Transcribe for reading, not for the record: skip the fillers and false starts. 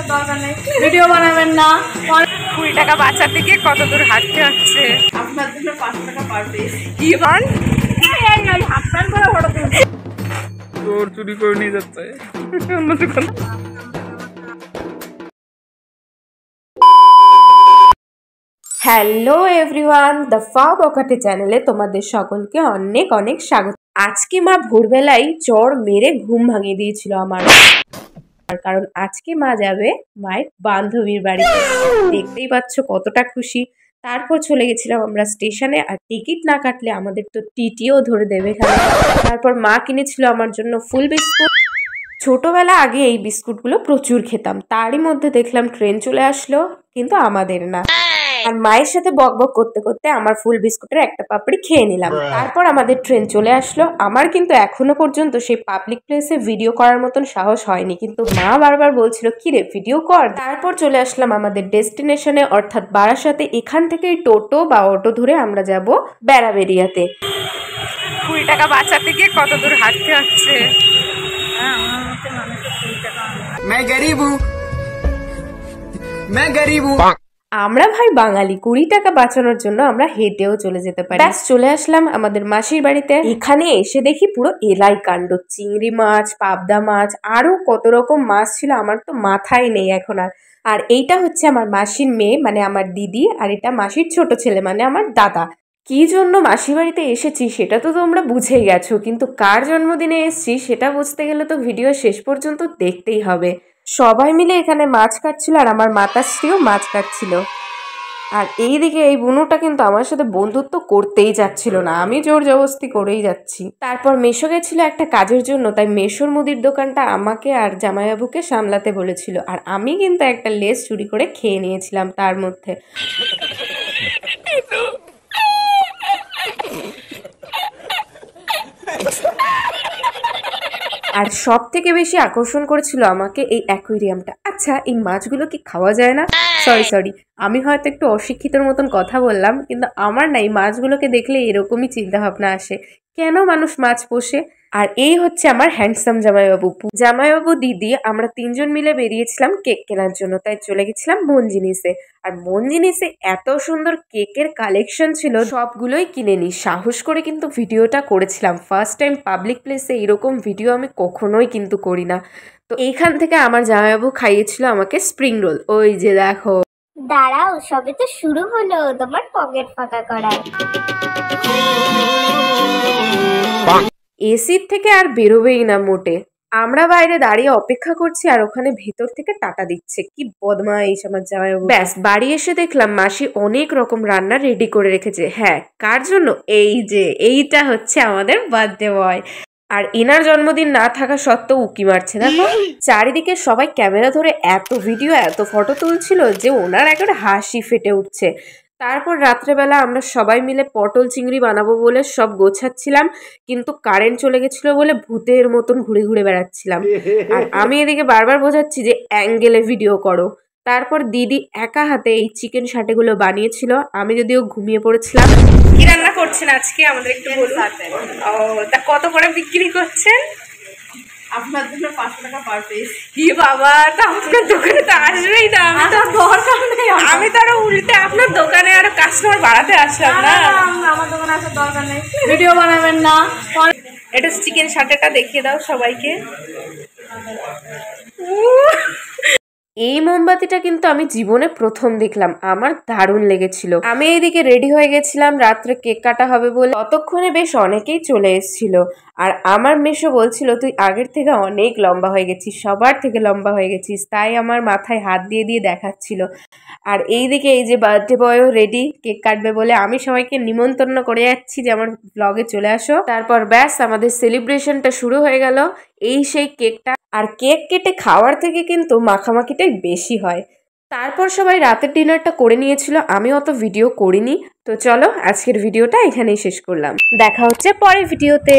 আসার দরকার নেই, ভিডিও বানাবেন না। 20 টাকা বাঁচাতে গিয়ে কত দূর হাঁটতে হচ্ছে। আপনার জন্য 5 টাকা পার পিস। কি বল? হাফ প্যান্ট করে ফটো তুলছি। তোর চুরি করে নিয়ে যাচ্ছে অন্য দোকান। হ্যালো এভরিওয়ান, দ্য ফা বকাটে চ্যানেলে তোমাদের সকলকে অনেক অনেক স্বাগত। আজকে মা ভোরবেলায় চড় মেরে ঘুম ভাঙিয়ে দিয়েছিল আমার, কারণ আজকে মা যাবে মায়ের বান্ধবীর বাড়িতে। দেখতেই পাচ্ছ কতটা খুশি। তারপর চলে গেছিলাম আমরা স্টেশনে, আর টিকিট না কাটলে আমাদের তো টিটিও ধরে দেবে এখানে। তারপর মা কিনেছিল আমার জন্য ফুল বিস্কুট। ছোটবেলা আগে এই বিস্কুটগুলো প্রচুর খেতাম, তারই মধ্যে দেখলাম ট্রেন চলে আসলো, কিন্তু আমাদের না। আর মায়ের সাথে বক বক করতে করতে আমার ফুল বিস্কুটের একটা পাপড়ি খেয়ে নিলাম। তারপর আমাদের ট্রেন চলে আসলো। আমার কিন্তু এখনো পর্যন্ত সেই পাবলিক প্লেসে ভিডিও করার মতন সাহস হয়নি, কিন্তু মা বারবার বলছিল কি রে ভিডিও কর। তারপর চলে আসলাম আমাদের ডেস্টিনেশনে, অর্থাৎ বারাসাতে। এখান থেকে টোটো বা অটো ধরে আমরা যাব বেড়াবেড়িয়াতে। 20 টাকা বাঁচাতে গিয়ে কত দূর হাঁটতে হচ্ছে। আমরা ভাই বাঙালি, 20 টাকা বাঁচানোর জন্য আমরা হেঁটেও চলে যেতে পারি। ব্যাস চলে আসলাম আমাদের মাসির বাড়িতে। এখানে এসে দেখি পুরো এলাই কাণ্ড, চিংড়ি মাছ, পাবদা মাছ, আরো কত রকম মাছ ছিল, আমার তো মাথায় নেই এখন আর। আর এইটা হচ্ছে আমার মাসির মেয়ে, মানে আমার দিদি, আর এটা মাসির ছোট ছেলে, মানে আমার দাদা। কি জন্য মাসির বাড়িতে এসেছি সেটা তো তোমরা বুঝেই গেছো, কিন্তু কার জন্মদিনে এসেছি সেটা বুঝতে গেলে তো ভিডিও শেষ পর্যন্ত দেখতেই হবে। সবাই মিলে এখানে মাছ কাটছিল, আর আমার মাতাশ্রীও মাছ কাটছিল। আর এইদিকে এই বুনুটা কিন্তু আমার সাথে বন্ধুত্ব করতেই যাচ্ছিল না, আমি জোর জবরদস্তি করেই যাচ্ছি। তারপর মেশো গেছিল একটা কাজের জন্য, তাই মেশোর মুদির দোকানটা আমাকে আর জামাইবাবুকে সামলাতে বলেছিল, আর আমি কিন্তু একটা লেস চুরি করে খেয়ে নিয়েছিলাম তার মধ্যে। আর সব থেকে বেশি আকর্ষণ করেছিল আমাকে এই অ্যাকুয়ারিয়ামটা। আচ্ছা, এই মাছগুলো কি খাওয়া যায় না? সরি, আমি হয়তো একটু অশিক্ষিতর মতন কথা বললাম, কিন্তু আমার না এই মাছগুলোকে দেখলে এরকমই চিন্তা ভাবনা আসে, কেন মানুষ মাছ পোষে। আর এই হচ্ছে আমার হ্যান্ডসাম জামাইবাবু দিদি, আমরা 3 জন মিলে বেরিয়েছিলাম কেক কেনার জন্য, তাই চলে গেছিলাম মন জিনিসে। আর মন জিনিসে এত সুন্দর কেকের কালেকশন ছিল, সবগুলোই কিনে নি। সাহস করে কিন্তু ভিডিওটা করেছিলাম, ফার্স্ট টাইম পাবলিক প্লেসে এরকম ভিডিও আমি কখনোই কিন্তু করি না। তো এইখান থেকে আমার জামাইবাবু খাইয়েছিল আমাকে স্প্রিং রোল, ওই যে দেখো। দাঁড়াও, সবে তো শুরু হলো তোমার পকেট ফাঁকা করা। এসির থেকে আর বেরোবেই না মোটে। আমরা বাইরে দাঁড়িয়ে অপেক্ষা করছি, আর ওখানে ভেতর থেকে টাটা দিচ্ছে। কি বদমাইশ আমার জামাইবাবু। ব্যাস বাড়ি এসে দেখলাম মাসি অনেক রকম রান্না রেডি করে রেখেছে। হ্যাঁ, কার জন্য? এই যে এইটা হচ্ছে আমাদের বার্থডে বয়। আর এনার জন্মদিন না থাকা সত্ত্বেও উকি মারছে, দেখো। চারিদিকে সবাই ক্যামেরা ধরে এত ভিডিও এত ফটো তুলছিল যে ওনার একেবারে হাসি ফেটে উঠছে। তারপর রাত্রেবেলা আমরা সবাই মিলে পটল চিংড়ি বানাবো বলে সব গোছাচ্ছিলাম, কিন্তু কারেন্ট চলে গেছিল বলে ভূতের মতন ঘুরে ঘুরে বেড়াচ্ছিলাম। আর আমি এদিকে বারবার বোঝাচ্ছি যে অ্যাঙ্গেলে ভিডিও করো। তারপর দিদি একা হাতে এই চিকেন সাটেগুলো বানিয়েছিল, আমি যদিও ঘুমিয়ে পড়েছিলাম। কি রান্না করছেন আজকে আমাদের একটু বলুন। ও, তা কত করে বিক্রি করছেন? আপনার জন্য 5 টাকা পার পিস। কি বাবা, তা আপনার দোকানে তো আসবেই না। আমি তো দরকার নেই, আমি তো আরো উল্টে আপনার দোকানে আরো কাস্টমার বাড়াতে আসলাম না। আমার দোকানে আসার দরকার নেই, ভিডিও বানাবেন না। এটা চিকেন সাটেটা দেখিয়ে দাও সবাইকে। এই মোমবাতিটা কিন্তু আমি জীবনে প্রথম দেখলাম, আমার দারুণ লেগেছিল। আমি এইদিকে রেডি হয়ে গেছিলাম রাত্রে কেক কাটা হবে বলে। ততক্ষণে বেশ অনেকেই চলে এসেছিল, আর আমার মেশো বলছিল তুই আগের থেকে অনেক লম্বা হয়ে গেছিস, সবার থেকে লম্বা হয়ে গেছিস, তাই আমার মাথায় হাত দিয়ে দিয়ে দেখাচ্ছিল। আর এইদিকে এই যে বার্থডে বয়ও রেডি কেক কাটবে বলে, আমি সবাইকে নিমন্ত্রণ করে যাচ্ছি যে আমার ব্লগে চলে আসো। তারপর ব্যাস আমাদের সেলিব্রেশনটা শুরু হয়ে গেল। এই সেই কেকটা, আর কেক কেটে খাওয়ার থেকে কিন্তু মাখামাখিটাই বেশি হয়। তারপর সবাই রাতের ডিনারটা করে নিয়েছিল, আমি অত ভিডিও করিনি। তো চলো আজকের ভিডিওটা এখানেই শেষ করলাম, দেখা হচ্ছে পরের ভিডিওতে।